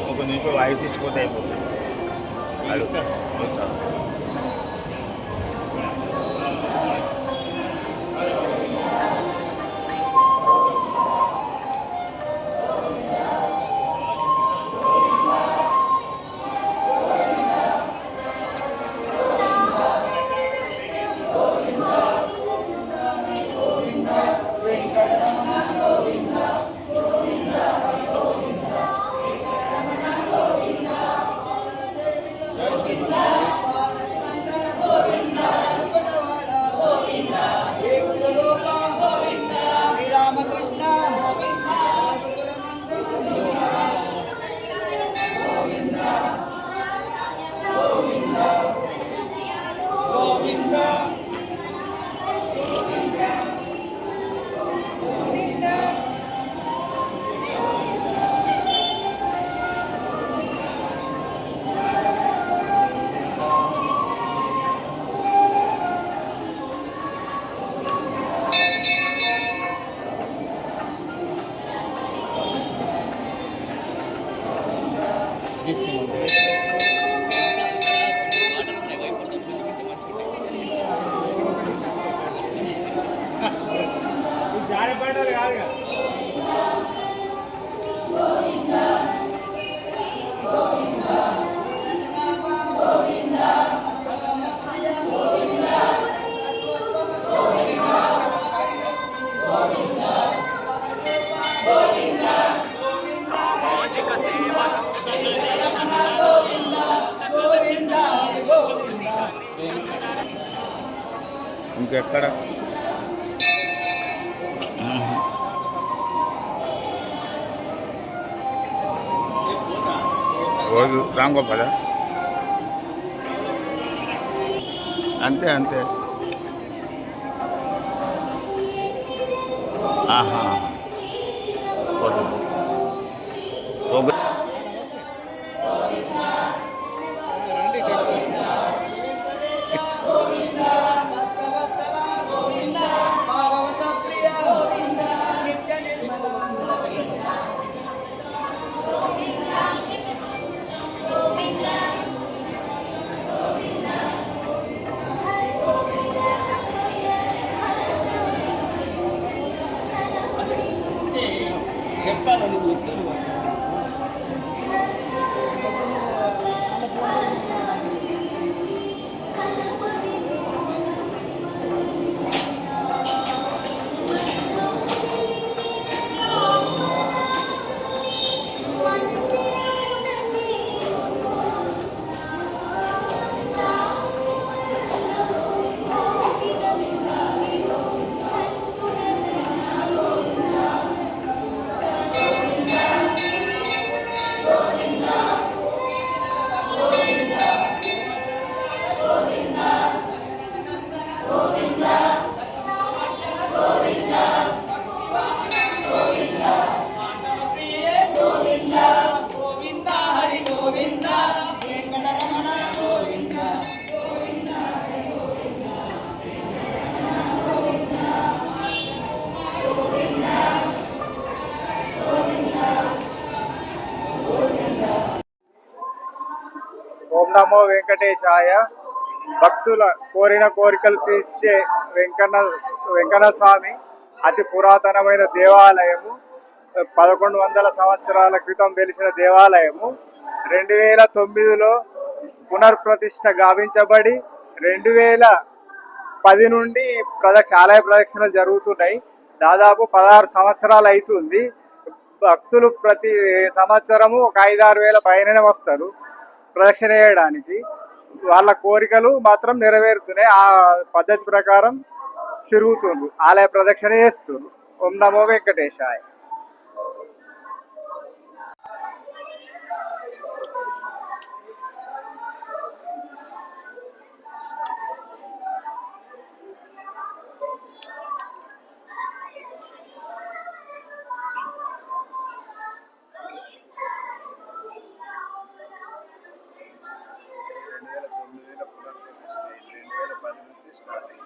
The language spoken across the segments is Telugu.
ఒక నిమిషం వాయిస్ ఇచ్చిపోతే అయిపోతుంది. ఇంకెక్కడ రోజు రాంగోపాల అంతే అంతే. ఆహా ఓం నమో వెంకటేశాయ. భక్తుల కోరిన కోరికలు తీర్చే వెంకన్న స్వామి అతి పురాతనమైన దేవాలయము. 1100 సంవత్సరాల క్రితం వెలిసిన దేవాలయము 2009లో పునర్ప్రతిష్ఠ గావించబడి 2010 నుండి ఆలయ ప్రదక్షిణలు జరుగుతున్నాయి. దాదాపు 16 సంవత్సరాలు అవుతుంది. భక్తులు ప్రతి సంవత్సరము ఒక 5-6 వేల పైననే వస్తారు ప్రదక్షిణ చేయడానికి. వాళ్ళ కోరికలు మాత్రం నెరవేరుతున్నాయి. ఆ పద్ధతి ప్రకారం తిరుగుతుండ్రు, ఆలయ ప్రదక్షిణ చేస్తుండ్రు. ఓం నమో వెంకటేశాయ.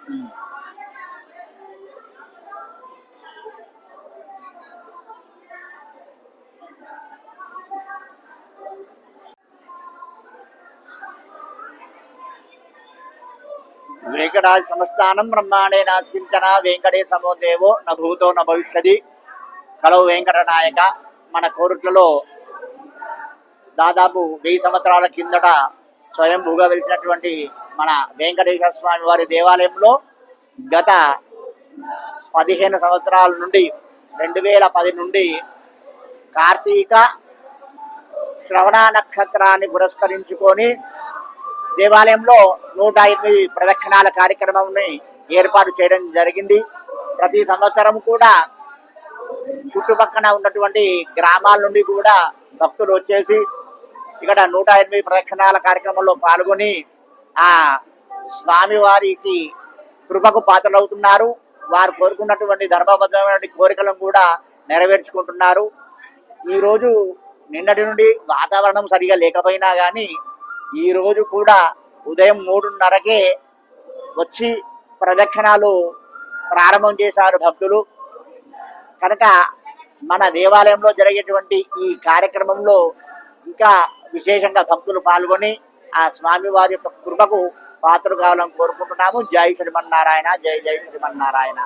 వెంకటాది సంస్థానం బ్రహ్మాండే నాస్కించన వెంకటేశమో దేవో న భూతో న భవిష్యది కలవు వెంకటనాయక. మన కోరుట్లలో దాదాపు 1000 సంవత్సరాల కిందట స్వయంభూగా వెలిసినటువంటి మన వెంకటేశ్వర స్వామి వారి దేవాలయంలో గత 15 సంవత్సరాల నుండి 2010 నుండి కార్తీక శ్రవణ నక్షత్రాన్ని పురస్కరించుకొని దేవాలయంలో 108 ప్రదక్షిణాల కార్యక్రమాన్ని ఏర్పాటు చేయడం జరిగింది. ప్రతి సంవత్సరం కూడా చుట్టుపక్కల ఉన్నటువంటి గ్రామాల నుండి కూడా భక్తులు వచ్చేసి ఇక్కడ 108 ప్రదక్షిణాల కార్యక్రమంలో పాల్గొని ఆ స్వామివారికి కృపకు పాత్రలవుతున్నారు. వారు కోరుకున్నటువంటి ధర్మబద్ధమైన కోరికలను కూడా నెరవేర్చుకుంటున్నారు. ఈరోజు నిన్నటి నుండి వాతావరణం సరిగా లేకపోయినా కానీ ఈరోజు కూడా ఉదయం 3:30కే వచ్చి ప్రదక్షిణాలు ప్రారంభం చేశారు భక్తులు. కనుక మన దేవాలయంలో జరిగేటువంటి ఈ కార్యక్రమంలో ఇంకా విశేషంగా భక్తులు పాల్గొని ఆ స్వామివారి యొక్క కృపకు పాత్రలు కావాలని కోరుకుంటున్నాము. జై శ్రీమన్నారాయణ, జై జై శ్రీమన్నారాయణ.